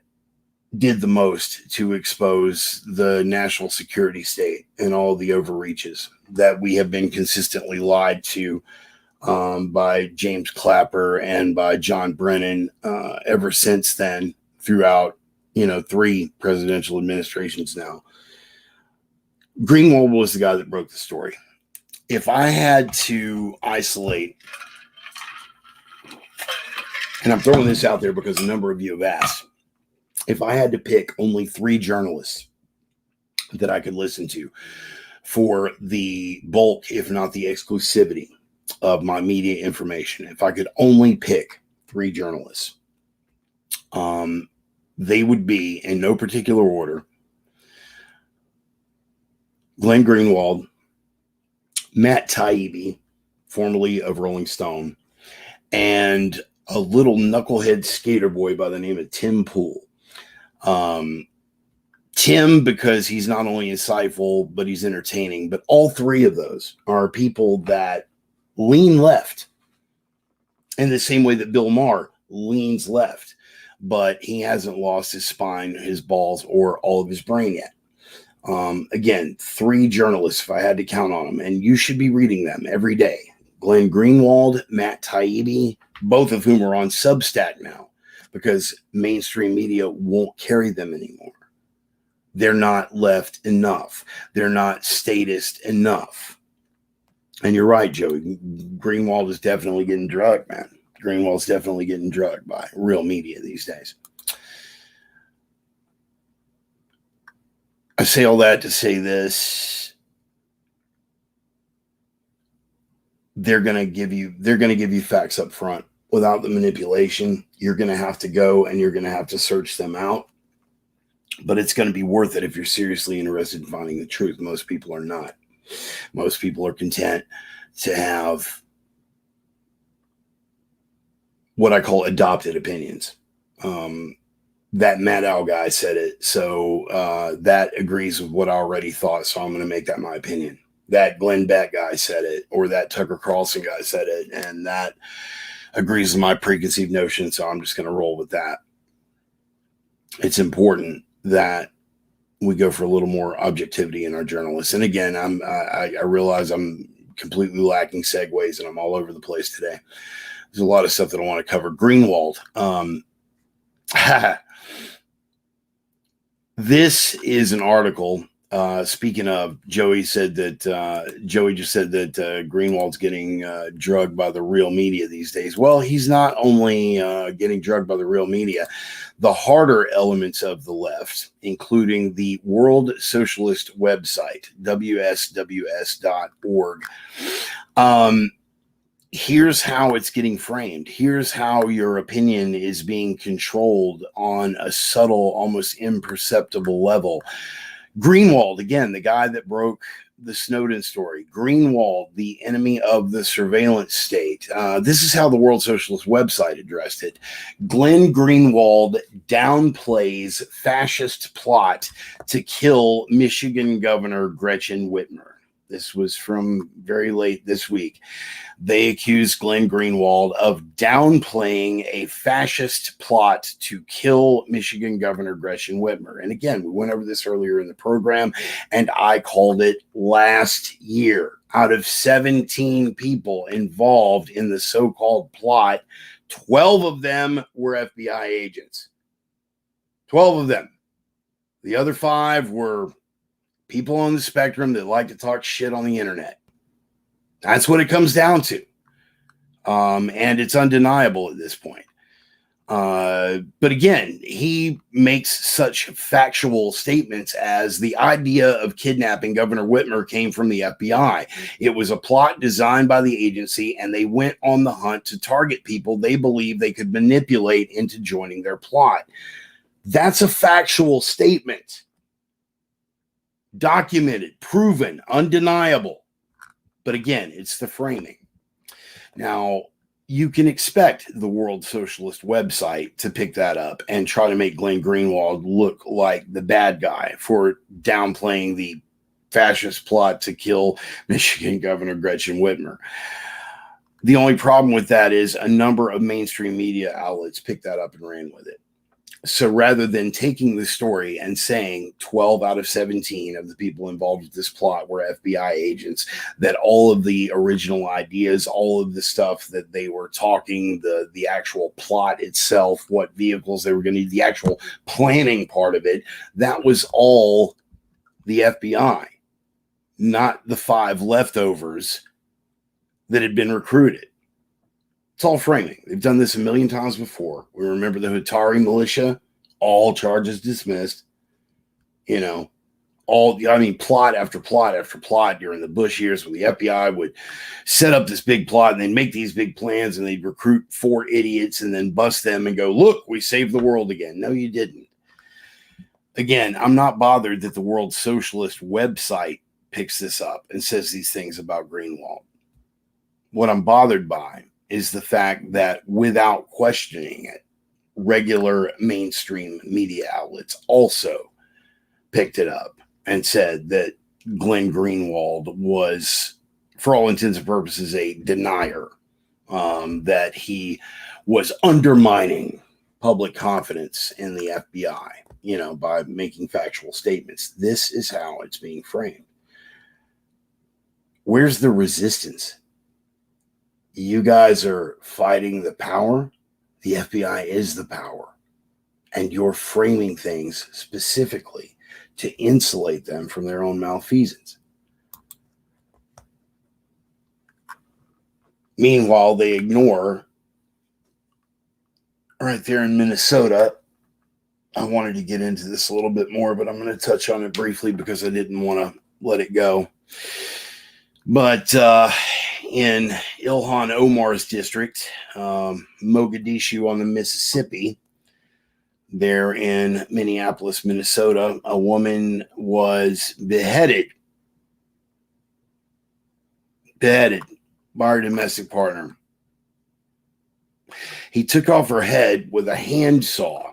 did the most to expose the national security state and all the overreaches that we have been consistently lied to by James Clapper and by John Brennan ever since then, throughout 3 presidential administrations now. Greenwald was the guy that broke the story. If I had to isolate, and I'm throwing this out there because a number of you have asked, if I had to pick only 3 journalists that I could listen to for the bulk, if not the exclusivity of my media information, if I could only pick 3 journalists, they would be, in no particular order, Glenn Greenwald, Matt Taibbi, formerly of Rolling Stone, and a little knucklehead skater boy by the name of Tim Pool. Tim, because he's not only insightful, but he's entertaining. But all 3 of those are people that lean left in the same way that Bill Maher leans left, but he hasn't lost his spine, his balls, or all of his brain yet. Again, 3 journalists, if I had to count on them, and you should be reading them every day. Glenn Greenwald, Matt Taibbi, both of whom are on Substack now because mainstream media won't carry them anymore. They're not left enough. They're not statist enough. And you're right, Joey. Greenwald is definitely getting drugged, man. Greenwald's definitely getting drugged by real media these days. I say all that to say this. They're going to give you facts up front without the manipulation. You're going to have to go and you're going to have to search them out. But it's going to be worth it if you're seriously interested in finding the truth. Most people are not. Most people are content to have what I call adopted opinions. That Maddow guy said it, so that agrees with what I already thought, so I'm going to make that my opinion. That Glenn Beck guy said it, or that Tucker Carlson guy said it, and that agrees with my preconceived notion, so I'm just going to roll with that. It's important that we go for a little more objectivity in our journalists. And again, I realize I'm completely lacking segues and I'm all over the place today. There's a lot of stuff that I want to cover. Greenwald. This is an article. Speaking of, Joey just said that Greenwald's getting drugged by the real media these days. Well, he's not only getting drugged by the real media, the harder elements of the left, including the World Socialist website, WSWS.org. Here's how it's getting framed. Here's how your opinion is being controlled on a subtle, almost imperceptible level. Greenwald, again, the guy that broke the Snowden story. Greenwald, the enemy of the surveillance state. This is how the World Socialist website addressed it. Glenn Greenwald downplays fascist plot to kill Michigan Governor Gretchen Whitmer. This was from very late this week. They accused Glenn Greenwald of downplaying a fascist plot to kill Michigan Governor Gretchen Whitmer. And again, we went over this earlier in the program, and I called it last year. Out of 17 people involved in the so-called plot, 12 of them were FBI agents. 12 of them. The other 5 were people on the spectrum that like to talk shit on the internet. That's what it comes down to. And it's undeniable at this point. But again, he makes such factual statements as the idea of kidnapping Governor Whitmer came from the FBI. It was a plot designed by the agency, and they went on the hunt to target people they believed they could manipulate into joining their plot. That's a factual statement. Documented, proven, undeniable. But again, it's the framing. Now, you can expect the World Socialist website to pick that up and try to make Glenn Greenwald look like the bad guy for downplaying the fascist plot to kill Michigan Governor Gretchen Whitmer. The only problem with that is a number of mainstream media outlets picked that up and ran with it. So rather than taking the story and saying 12 out of 17 of the people involved with this plot were FBI agents, that all of the original ideas, all of the stuff that they were talking, the actual plot itself, what vehicles they were going to need, the actual planning part of it, that was all the FBI, not the 5 leftovers that had been recruited. It's all framing. They've done this a million times before. We remember the Hutari militia, all charges dismissed. You know, plot after plot after plot during the Bush years when the FBI would set up this big plot and they'd make these big plans and they'd recruit 4 idiots and then bust them and go, look, we saved the world again. No, you didn't. Again, I'm not bothered that the World Socialist website picks this up and says these things about Greenwald. What I'm bothered by is the fact that without questioning it, regular mainstream media outlets also picked it up and said that Glenn Greenwald was, for all intents and purposes, a denier, that he was undermining public confidence in the FBI, by making factual statements. This is how it's being framed. Where's the resistance? You guys are fighting the power. The FBI is the power. And you're framing things specifically to insulate them from their own malfeasance. Meanwhile, they ignore, right there in Minnesota. I wanted to get into this a little bit more, but I'm going to touch on it briefly because I didn't want to let it go. But in Ilhan Omar's district, Mogadishu on the Mississippi, there in Minneapolis, Minnesota, a woman was beheaded by her domestic partner. He took off her head with a handsaw,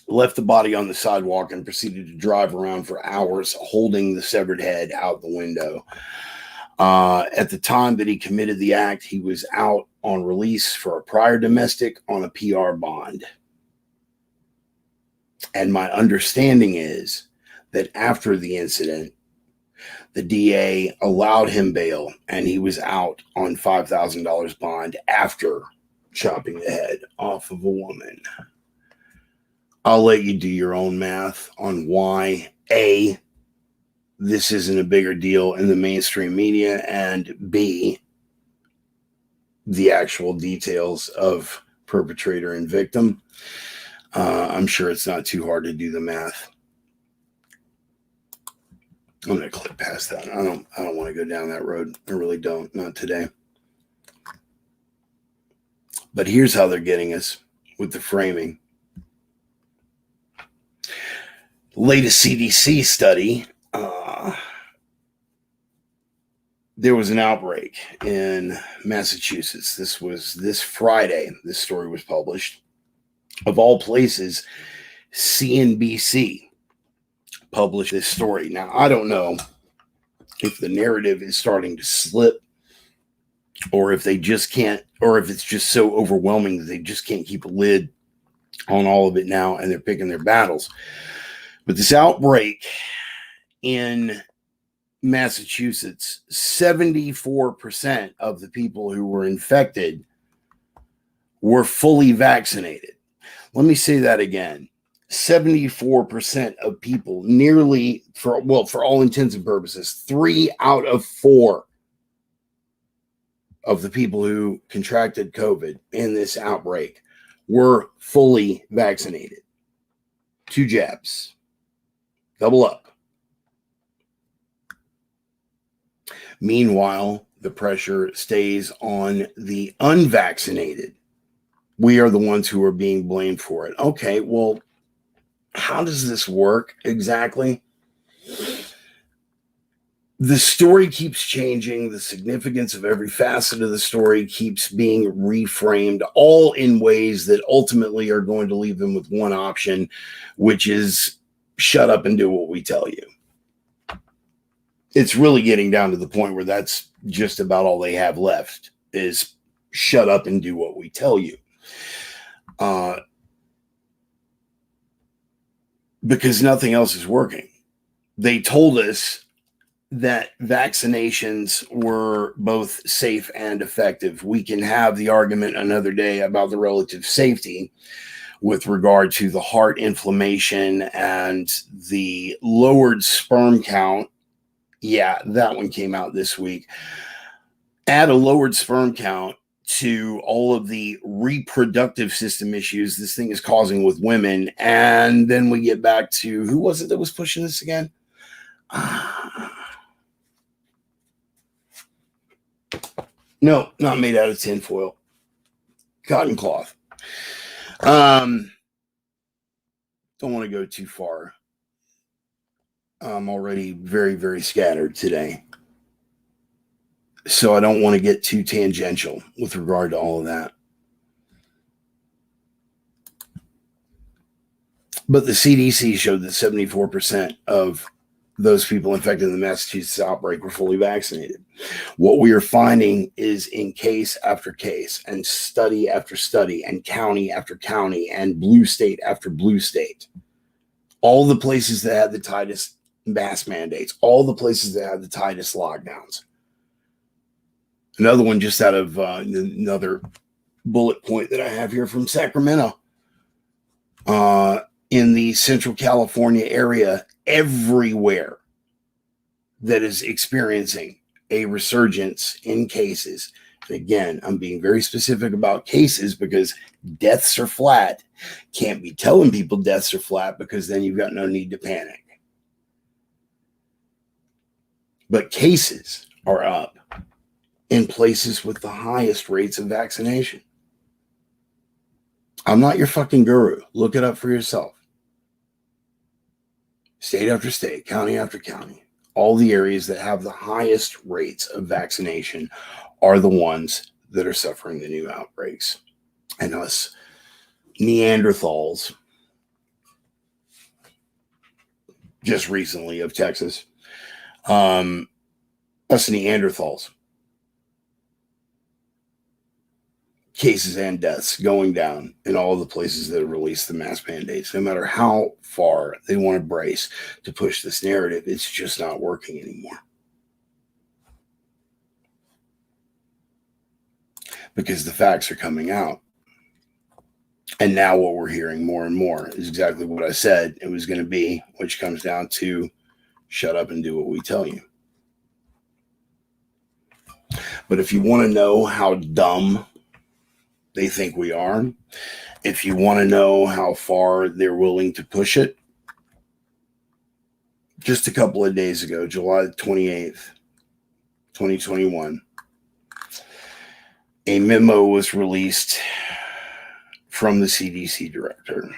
left the body on the sidewalk, and proceeded to drive around for hours holding the severed head out the window. At the time that he committed the act, he was out on release for a prior domestic on a PR bond. And my understanding is that after the incident, the DA allowed him bail and he was out on $5,000 bond after chopping the head off of a woman. I'll let you do your own math on why, A, this isn't a bigger deal in the mainstream media, and B, the actual details of perpetrator and victim. I'm sure it's not too hard to do the math. I'm going to click past that. I don't want to go down that road. I really don't. Not today. But here's how they're getting us with the framing. Latest CDC study, there was an outbreak in Massachusetts. This was this Friday. This story was published. Of all places, CNBC published this story. Now, I don't know if the narrative is starting to slip or if they just can't, or if it's just so overwhelming that they just can't keep a lid on all of it now and they're picking their battles. But this outbreak in Massachusetts, 74% of the people who were infected were fully vaccinated. Let me say that again. 74% of people, nearly, for all intents and purposes, 3 out of 4 of the people who contracted COVID in this outbreak were fully vaccinated. 2 jabs. Double up. Meanwhile, the pressure stays on the unvaccinated. We are the ones who are being blamed for it. Okay, well, how does this work exactly? The story keeps changing. The significance of every facet of the story keeps being reframed, all in ways that ultimately are going to leave them with one option, which is shut up and do what we tell you. It's really getting down to the point where that's just about all they have left is shut up and do what we tell you. Because nothing else is working. They told us that vaccinations were both safe and effective. We can have the argument another day about the relative safety with regard to the heart inflammation and the lowered sperm count. Yeah, that one came out this week. Add a lowered sperm count to all of the reproductive system issues this thing is causing with women. And then we get back to, who was it that was pushing this again? No, not made out of tinfoil. Cotton cloth. Don't want to go too far. I'm already very, very scattered today. So I don't want to get too tangential with regard to all of that. But the CDC showed that 74% of those people infected in the Massachusetts outbreak were fully vaccinated. What we are finding is in case after case and study after study and county after county and blue state after blue state, all the places that had the tightest mask mandates, all the places that had the tightest lockdowns. Another one just out of another bullet point that I have here from Sacramento. in the Central California area, everywhere that is experiencing a resurgence in cases. Again, I'm being very specific about cases because deaths are flat. Can't be telling people deaths are flat because then you've got no need to panic. But cases are up in places with the highest rates of vaccination. I'm not your fucking guru. Look it up for yourself. State after state, county after county, all the areas that have the highest rates of vaccination are the ones that are suffering the new outbreaks. And us Neanderthals, just recently of Texas, us Neanderthals, cases and deaths going down in all the places that have released the mask mandates. No matter how far they want to brace to push this narrative, it's just not working anymore. Because the facts are coming out. And now what we're hearing more and more is exactly what I said it was going to be, which comes down to shut up and do what we tell you. But if you want to know how dumb they think we are, if you want to know how far they're willing to push it, just a couple of days ago, July 28th, 2021, a memo was released from the CDC director.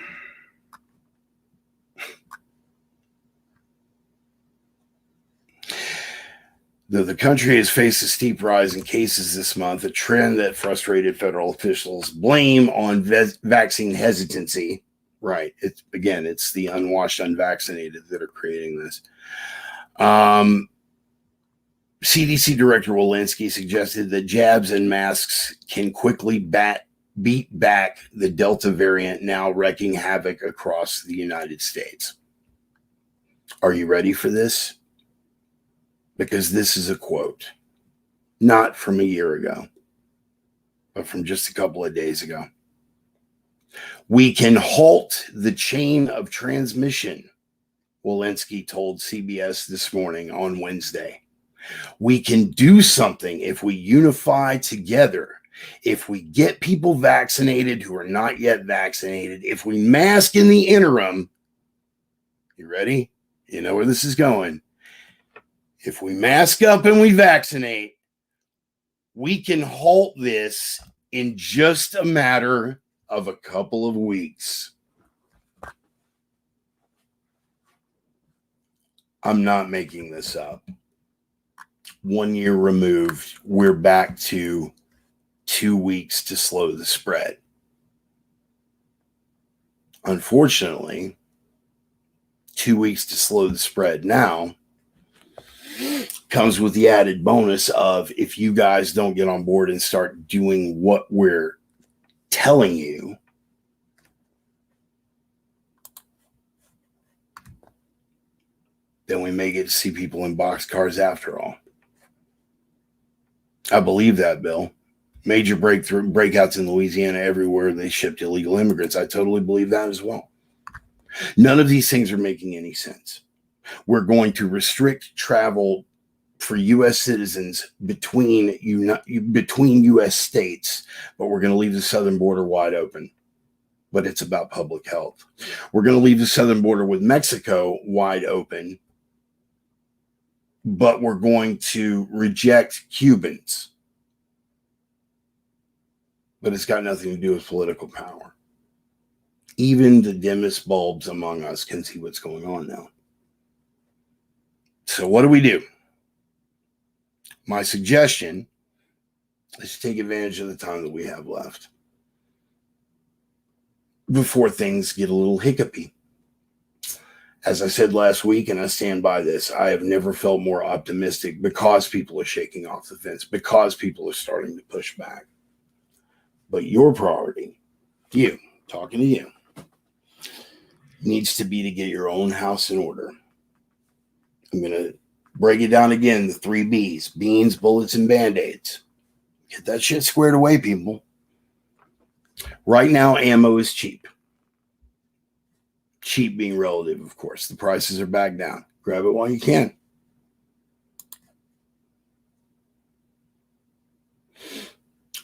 Though the country has faced a steep rise in cases this month, a trend that frustrated federal officials blame on vaccine hesitancy. Right. It's the unwashed, unvaccinated that are creating this. CDC Director Walensky suggested that jabs and masks can quickly beat back the Delta variant now wreaking havoc across the United States. Are you ready for this? Because this is a quote, not from a year ago, but from just a couple of days ago. We can halt the chain of transmission, Walensky told CBS this morning on Wednesday. We can do something if we unify together, if we get people vaccinated who are not yet vaccinated, if we mask in the interim. You ready? You know where this is going. If we mask up and we vaccinate, we can halt this in just a matter of a couple of weeks. I'm not making this up. 1 year removed, we're back to 2 weeks to slow the spread. Unfortunately, 2 weeks to slow the spread now comes with the added bonus of if you guys don't get on board and start doing what we're telling you, then we may get to see people in boxcars after all. I believe that, Bill. Major breakouts in Louisiana everywhere they shipped illegal immigrants. I totally believe that as well. None of these things are making any sense. We're going to restrict travel for U.S. citizens between U.S. states, but we're going to leave the southern border wide open. But it's about public health. We're going to leave the southern border with Mexico wide open, but we're going to reject Cubans. But it's got nothing to do with political power. Even the dimmest bulbs among us can see what's going on now. So what do? My suggestion is to take advantage of the time that we have left before things get a little hiccupy. As I said last week, and I stand by this, I have never felt more optimistic because people are shaking off the fence, because people are starting to push back. But your priority, you, talking to you, needs to be to get your own house in order. I'm going to break it down again, the 3 B's, beans, bullets, and Band-Aids. Get that shit squared away, people. Right now, ammo is cheap. Cheap being relative, of course. The prices are back down. Grab it while you can.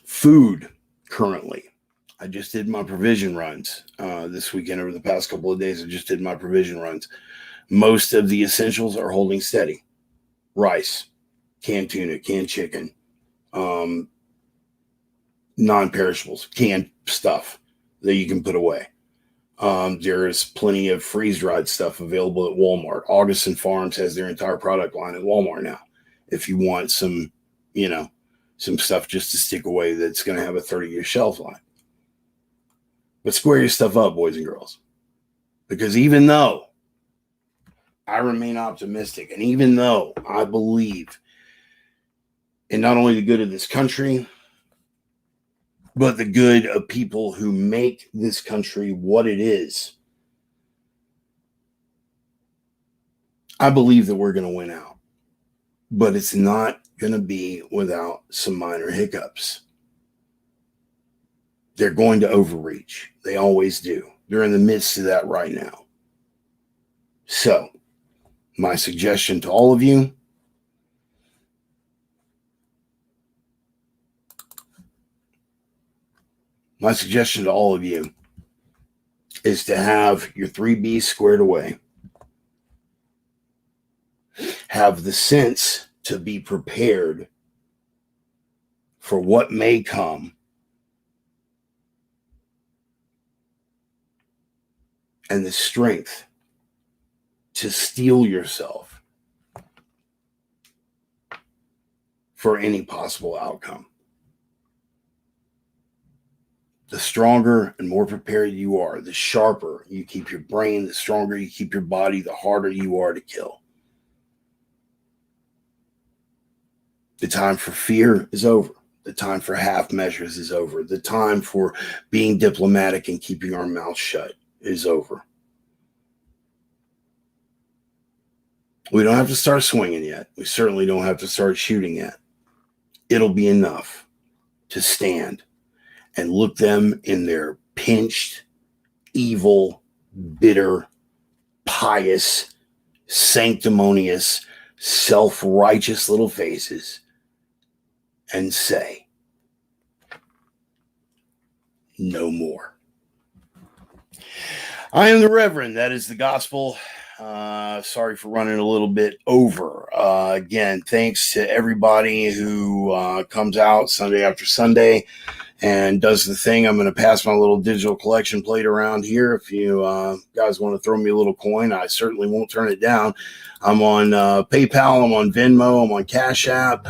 Food currently. I just did my provision runs this weekend. Over the past couple of days, I just did my provision runs. Most of the essentials are holding steady. Rice, canned tuna, canned chicken, non-perishables, canned stuff that you can put away. There is plenty of freeze-dried stuff available at Walmart. Augustin Farms has their entire product line at Walmart now. If you want some, some stuff just to stick away that's going to have a 30-year shelf life. But square your stuff up, boys and girls. Because even though I remain optimistic, and even though I believe in not only the good of this country, but the good of people who make this country what it is, I believe that we're going to win out. But it's not going to be without some minor hiccups. They're going to overreach. They always do. They're in the midst of that right now. So, my suggestion to all of you, is to have your 3Bs squared away. Have the sense to be prepared for what may come. And the strength to steel yourself for any possible outcome. The stronger and more prepared you are, the sharper you keep your brain, the stronger you keep your body, the harder you are to kill. The time for fear is over. The time for half measures is over. The time for being diplomatic and keeping our mouths shut is over. We don't have to start swinging yet. We certainly don't have to start shooting yet. It'll be enough to stand and look them in their pinched, evil, bitter, pious, sanctimonious, self-righteous little faces and say, no more. I am the Reverend. That is the gospel. Sorry for running a little bit over. Again, thanks to everybody who comes out Sunday after Sunday and does the thing. I'm going to pass my little digital collection plate around here. If you guys want to throw me a little coin, I certainly won't turn it down. I'm on PayPal. I'm on Venmo. I'm on Cash App,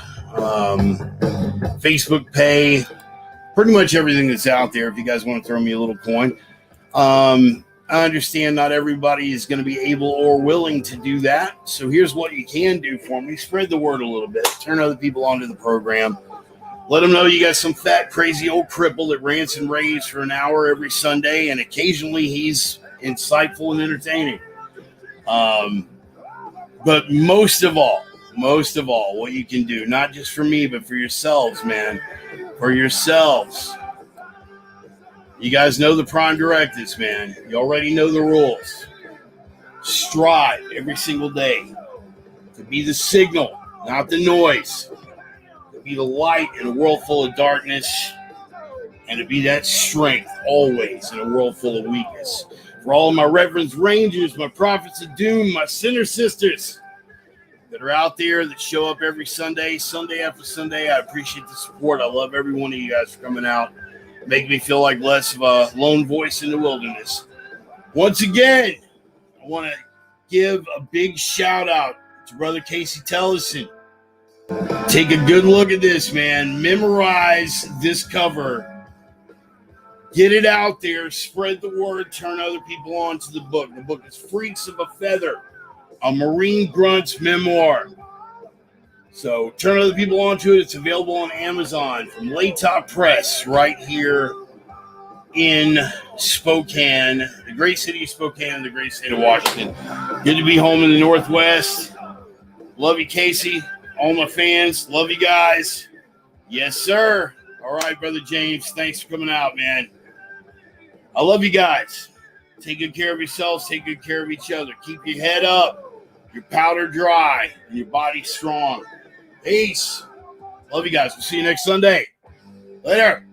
Facebook Pay, pretty much everything that's out there. If you guys want to throw me a little coin. I understand not everybody is going to be able or willing to do that. So here's what you can do for me. Spread the word a little bit. Turn other people onto the program. Let them know you got some fat, crazy old cripple that rants and raves for an hour every Sunday, and occasionally he's insightful and entertaining. But most of all, what you can do, not just for me, but for yourselves, man, for yourselves. You guys know the prime directives, man. You already know the rules. Strive every single day to be the signal, not the noise. To be the light in a world full of darkness, and to be that strength always in a world full of weakness. For all of my Reverends Rangers, my prophets of doom, my sinner sisters that are out there that show up every Sunday after Sunday, I appreciate the support. I love every one of you guys for coming out. Make me feel like less of a lone voice in the wilderness. Once again, I want to give a big shout out to Brother Kacy Tellessen. Take a good look at this, man. Memorize this cover. Get it out there. Spread the word. Turn other people on to the book. The book is Freaks of a Feather, a Marine Grunt's memoir. So turn other people onto it. It's available on Amazon from Laytop Press right here in Spokane, the great city of Spokane, the great state of Washington. Good to be home in the Northwest. Love you, Kacy. All my fans, love you guys. Yes, sir. All right, Brother James, thanks for coming out, man. I love you guys. Take good care of yourselves. Take good care of each other. Keep your head up, your powder dry, and your body strong. Peace. Love you guys. We'll see you next Sunday. Later.